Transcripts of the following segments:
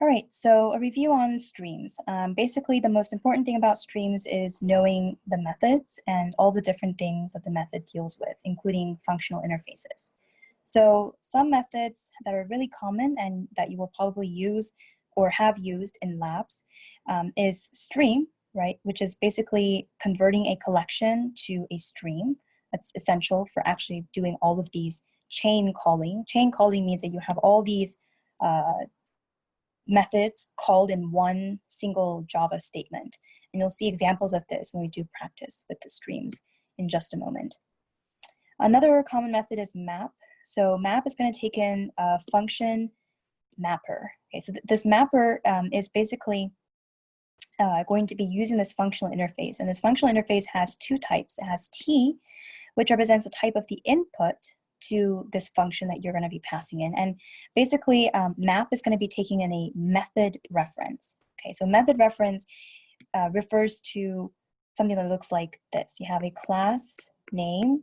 All right, so a review on streams. Basically, the most important thing about streams is knowing the methods and all the different things that the method deals with, including functional interfaces. So some methods that are really common and that you will probably use or have used in labs is stream, right, which is basically converting a collection to a stream. That's essential for actually doing all of these chain calling. Chain calling means that you have all these methods called in one single Java statement. And you'll see examples of this when we do practice with the streams in just a moment. Another common method is map. So map is going to take in a function mapper. Okay, so this mapper is basically going to be using this functional interface. And this functional interface has two types. It has T, which represents the type of the input to this function that you're going to be passing in. And basically, map is going to be taking in a method reference. Okay, so method reference refers to something that looks like this. You have a class name,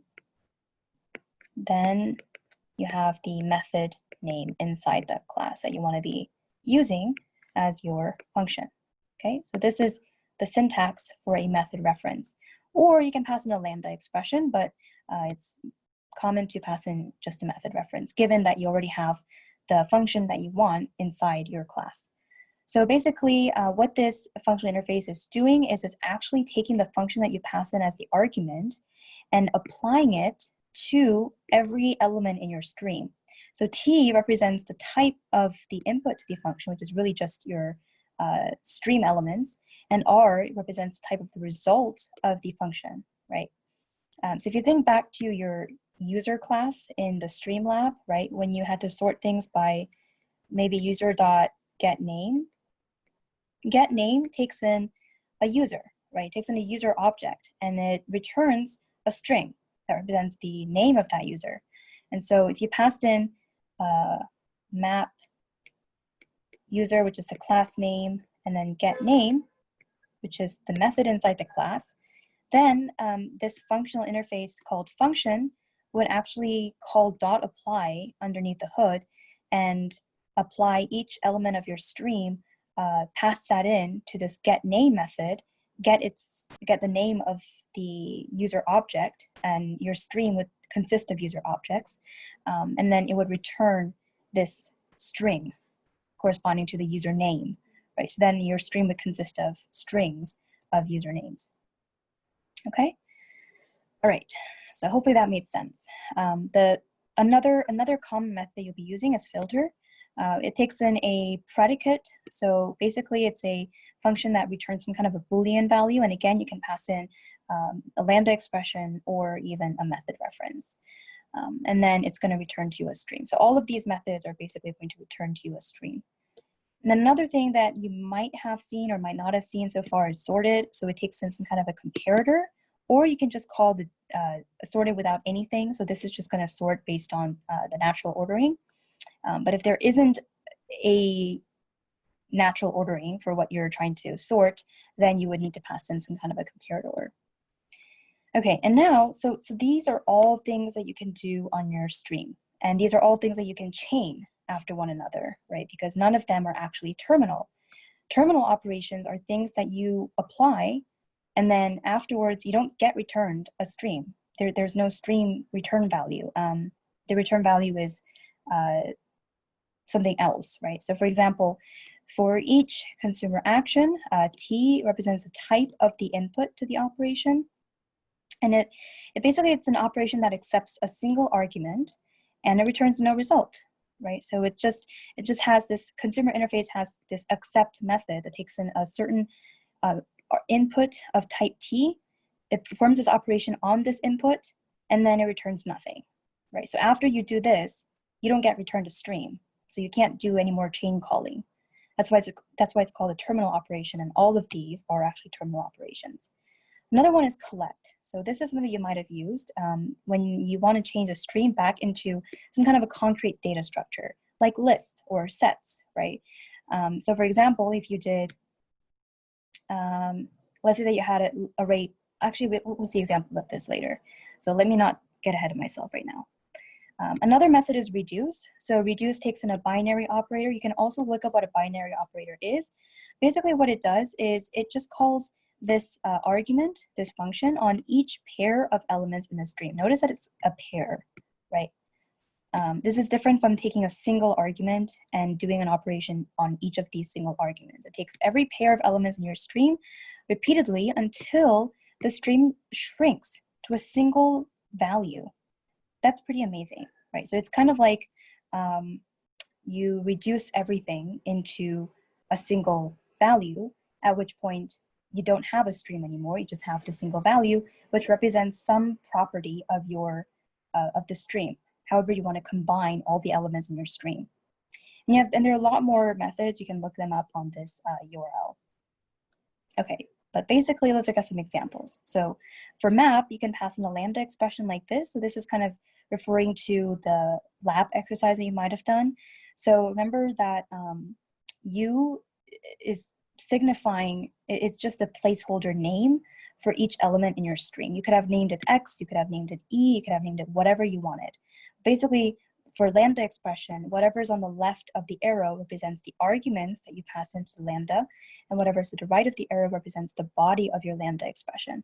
then you have the method name inside the class that you want to be using as your function. Okay, so this is the syntax for a method reference. Or you can pass in a lambda expression, but it's common to pass in just a method reference, given that you already have the function that you want inside your class. So basically, what this functional interface is doing is it's actually taking the function that you pass in as the argument and applying it to every element in your stream. So T represents the type of the input to the function, which is really just your stream elements, and R represents the type of the result of the function, right? So if you think back to your user class in the Streamlab, right, when you had to sort things by maybe user.getName, getName takes in a user, right? It takes in a user object, and it returns a string that represents the name of that user. And so if you passed in map user, which is the class name, and then getName, which is the method inside the class, then this functional interface called function would actually call .apply underneath the hood and apply each element of your stream, pass that in to this getName method, get the name of the user object, and your stream would consist of user objects, and then it would return this string corresponding to the username, right? So then your stream would consist of strings of usernames. Okay, all right. So hopefully that made sense. Another common method you'll be using is filter. It takes in a predicate. So basically it's a function that returns some kind of a Boolean value. And again, you can pass in a lambda expression or even a method reference. And then it's going to return to you a stream. So all of these methods are basically going to return to you a stream. And then another thing that you might have seen or might not have seen so far is sorted. So it takes in some kind of a comparator, or you can just call the sorted without anything. So this is just going to sort based on the natural ordering. But if there isn't a natural ordering for what you're trying to sort, then you would need to pass in some kind of a comparator. Okay, and now, so these are all things that you can do on your stream. And these are all things that you can chain after one another, right? Because none of them are actually terminal. Terminal operations are things that you apply, and then afterwards you don't get returned a stream. There's no stream return value. The return value is something else, right? So for example, for each consumer action, T represents a type of the input to the operation. And it basically, it's an operation that accepts a single argument and it returns no result, right? So it just has this, consumer interface has this accept method that takes in a certain input of type T. It performs this operation on this input, and then it returns nothing, right? So after you do this, you don't get returned a stream. So you can't do any more chain calling. That's why it's called a terminal operation, and all of these are actually terminal operations. Another one is collect. So this is something you might have used when you want to change a stream back into some kind of a concrete data structure, like lists or sets, right? So for example, if you did, let's say that you had an array, actually we'll see examples of this later. So let me not get ahead of myself right now. Another method is reduce. So reduce takes in a binary operator. You can also look up what a binary operator is. Basically what it does is it just calls this argument, this function, on each pair of elements in the stream. Notice that it's a pair, right? This is different from taking a single argument and doing an operation on each of these single arguments. It takes every pair of elements in your stream repeatedly until the stream shrinks to a single value. That's pretty amazing, right? So it's kind of like you reduce everything into a single value, at which point you don't have a stream anymore. You just have the single value, which represents some property of your of the stream. However you want to combine all the elements in your stream. And there are a lot more methods. You can look them up on this URL. Okay, but basically let's look at some examples. So for map, you can pass in a lambda expression like this. So this is kind of referring to the lab exercise that you might have done. So remember that U is signifying, it's just a placeholder name for each element in your stream. You could have named it X, you could have named it E, you could have named it whatever you wanted. Basically, for lambda expression, whatever's on the left of the arrow represents the arguments that you pass into the lambda, and whatever's to the right of the arrow represents the body of your lambda expression.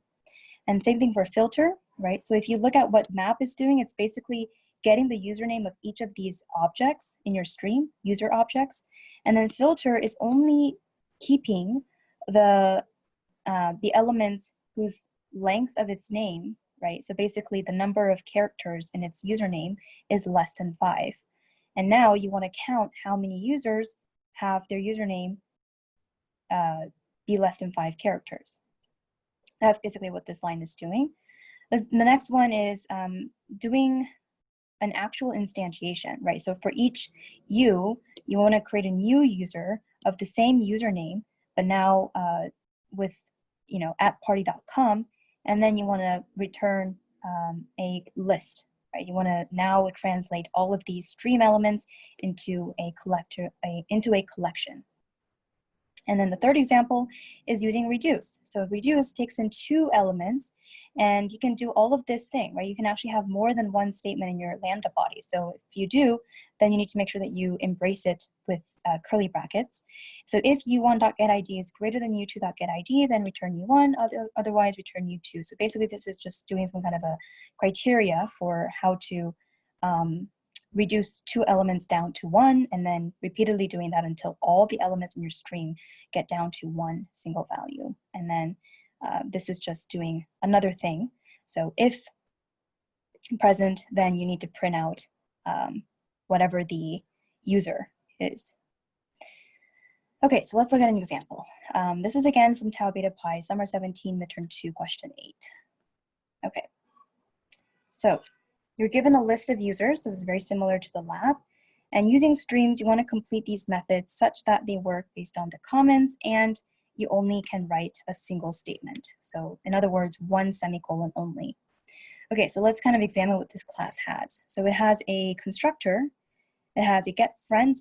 And same thing for filter, right? So if you look at what map is doing, it's basically getting the username of each of these objects in your stream, user objects, and then filter is only keeping the elements whose length of its name, right? So basically the number of characters in its username is less than 5. And now you want to count how many users have their username be less than 5 characters. That's basically what this line is doing. The next one is doing an actual instantiation, right? So for each you want to create a new user of the same username, but now with, at party.com, and then you want to return a list, right? You want to now translate all of these stream elements into a collection. And then the third example is using reduce. So reduce takes in 2 elements, and you can do all of this thing, right? You can actually have more than one statement in your lambda body. So if you do, then you need to make sure that you embrace it with curly brackets. So if u1.getID is greater than u2.getID, then return u1, otherwise return u2. So basically this is just doing some kind of a criteria for how to reduce 2 elements down to 1, and then repeatedly doing that until all the elements in your stream get down to 1 single value. And then this is just doing another thing. So if present, then you need to print out whatever the user is. Okay, so let's look at an example. This is again from Tau Beta Pi, Summer 17, Midterm 2, question 8. Okay, so you're given a list of users. This is very similar to the lab. And using streams, you want to complete these methods such that they work based on the commons, and you only can write a single statement. So in other words, 1 semicolon only. Okay, so let's kind of examine what this class has. So it has a constructor. It has a get friends